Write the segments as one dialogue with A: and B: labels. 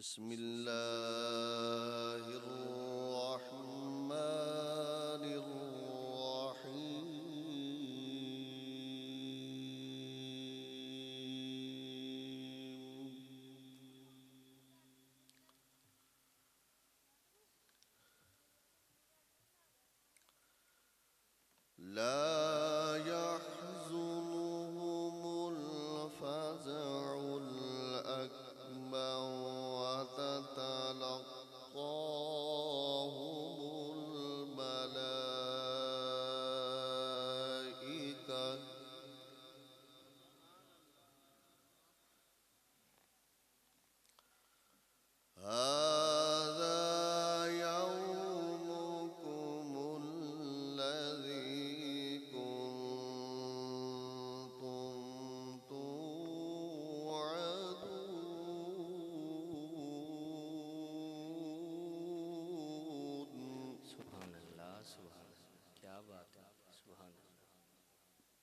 A: بسم الله الرحمن الرحيم لا يحزنهم الفزع الأكبر وتتلقاهم الملائكة هذا يومكم الذي كنتم توعدون
B: سبحان الله سبحان اللہ کیا بات ہے سبحان اللہ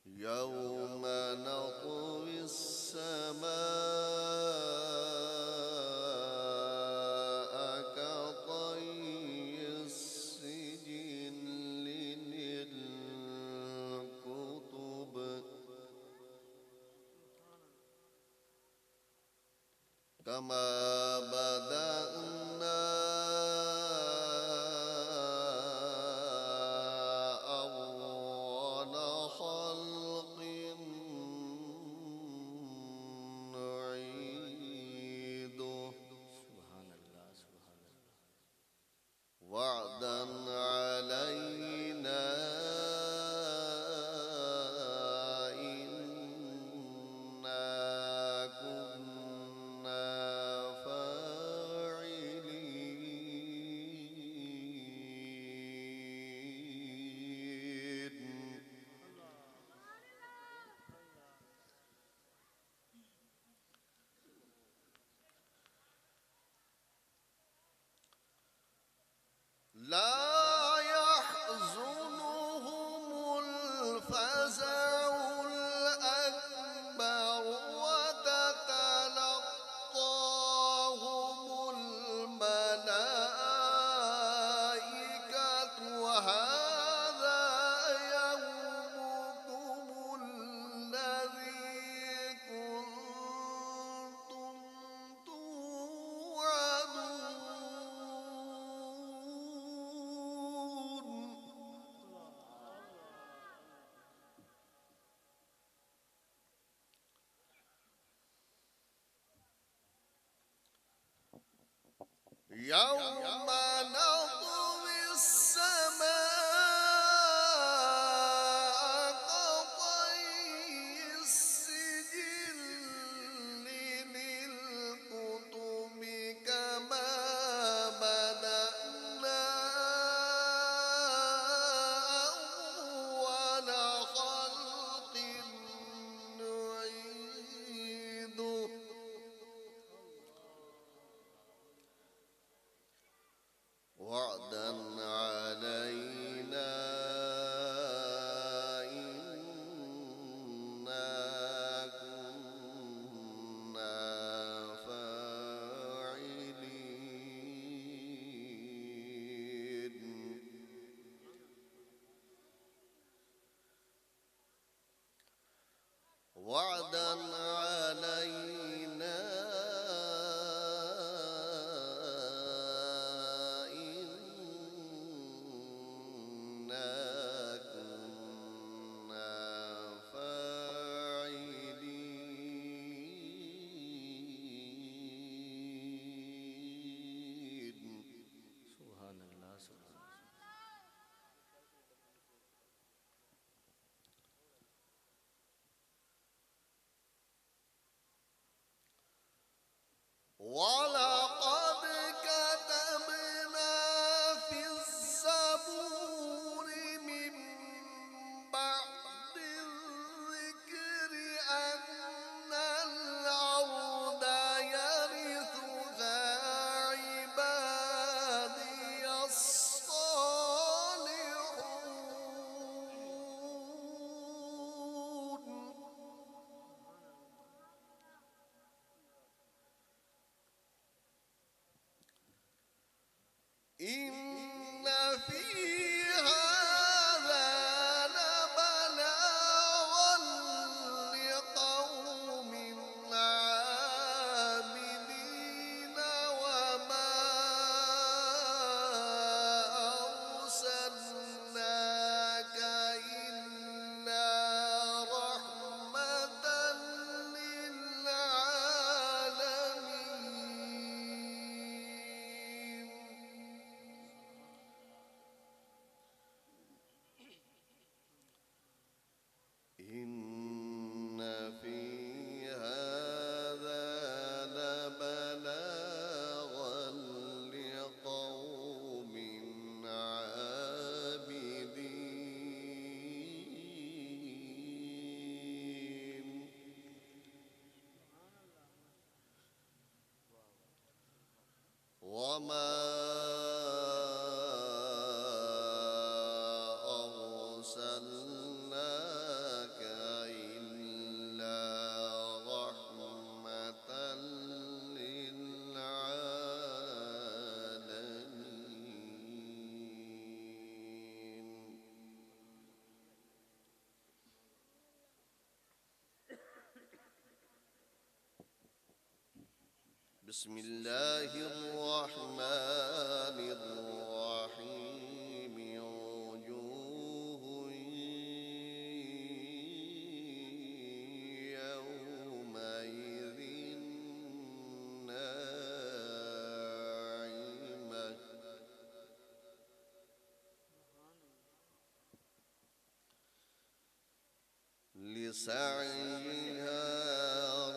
A: يوم نطوي السماء كطي السجل للكتب كما بدأنا أول خلق نعيده
B: سبحان اللہ سبحان اللہ
A: وعدا علينا إنا كنا فاعلين لا يحزنهم الفزع الأكبر وتتلقاهم الملائكة هذا يومكم الذي كنتم توعدون يوم نطوي السماء كطي السجل للكتب كما بدأنا أول خلق نعيده أرسلناك إلا رحمة للعالمين. بسم الله الرحمن الرحيم. وجوه يومئذ ناعمة لسعيها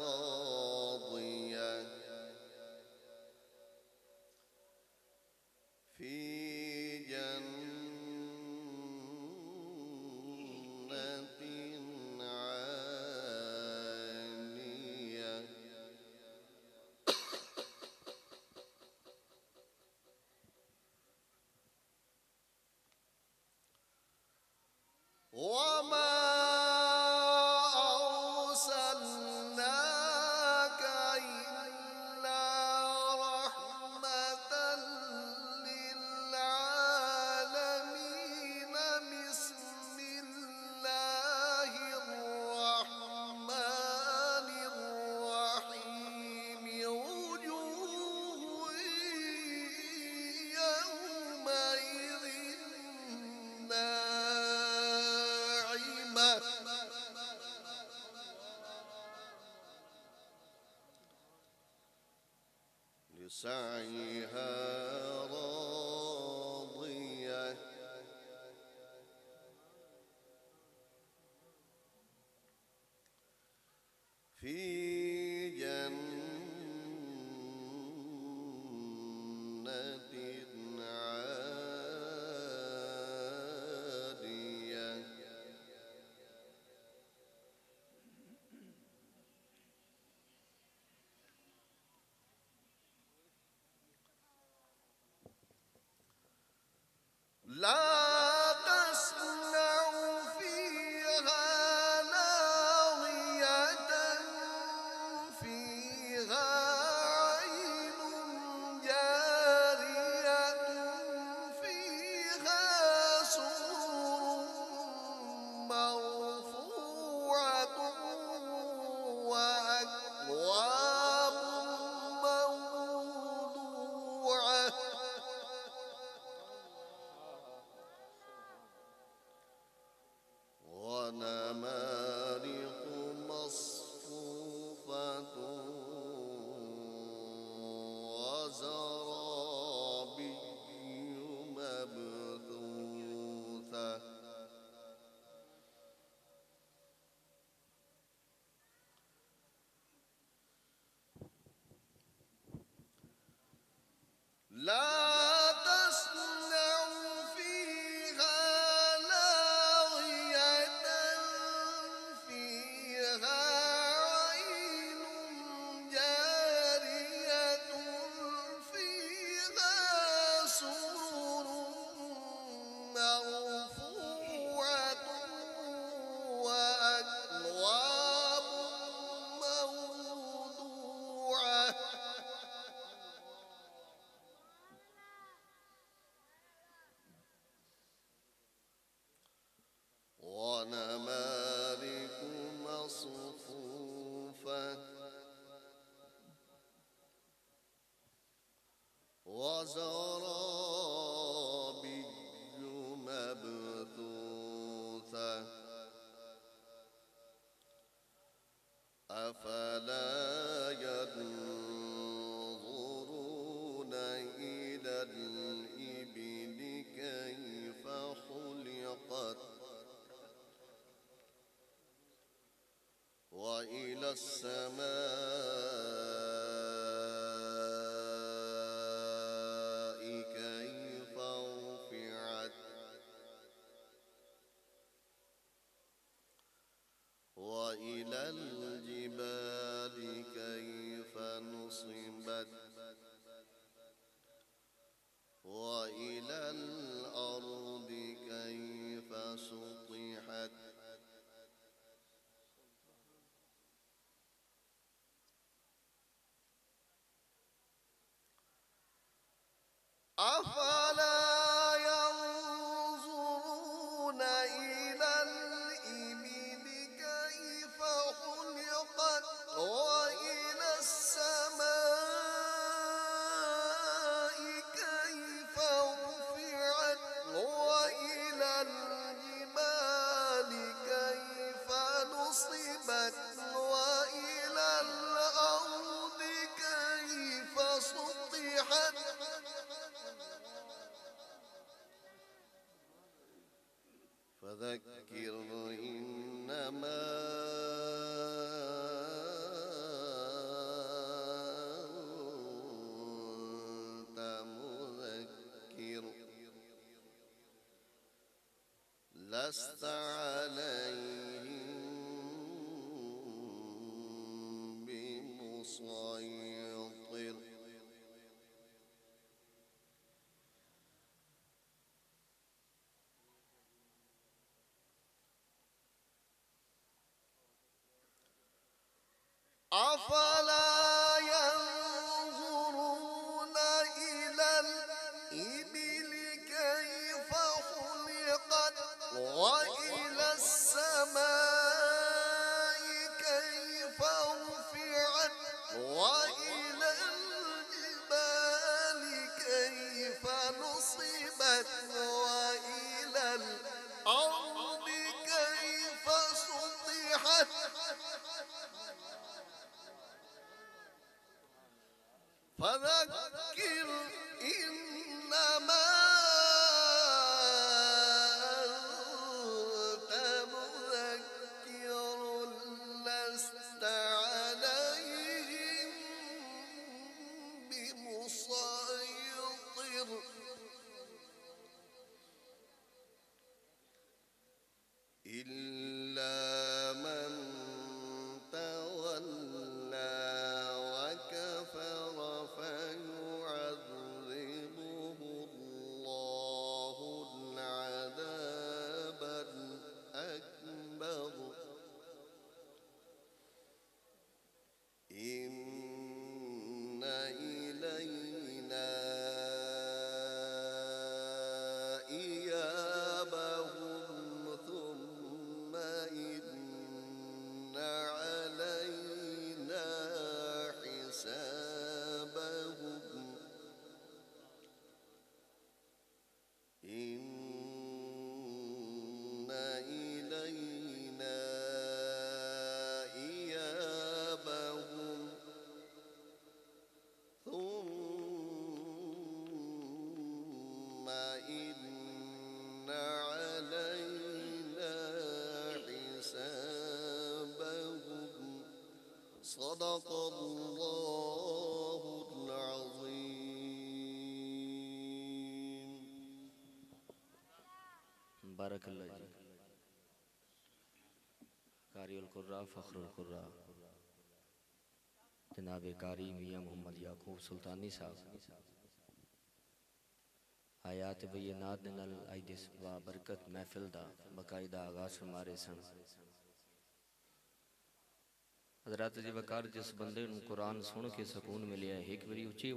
A: راضية في جنة عالية وما أرسلناك إلا رحمة للعالمين. بسم الله الرحمن الرحيم. وجوه يومئذ ناعمة لسعيها راضية في جنة عالية فذكر إنما أنت مذكر لست عليهم بمسيطر أفلا ينظرون إلى الإبل كيف خلقت وإلى السماء كيف رفعت وإلى الجبال كيف نصبت وإلى الأرض كيف سطحت فذكر إنما أنت مذكر لست عليهم بمسيطر إلا من تولى وكفر فيعذبه الله العذاب الأكبر إن إلينا إيابهم ثم إن علينا حسابهم إن إلينا إيابهم ثم إن علينا حسابهم صدق الله العظيم
B: بارك الله जी कारियुल कुर्रा फ़ख्रुल कुर्रा जनाब कारी मियाँ मोहम्मद याकूब सुल्तानी साहब आयात बय्यनात नल आइदिस व बरकत महफिल दा बकायदा आगाज़ फरमारे सन हज़रात जी वकार जिस बंदे नूं कुरान सुन के सकून मिलिया एक बारी उची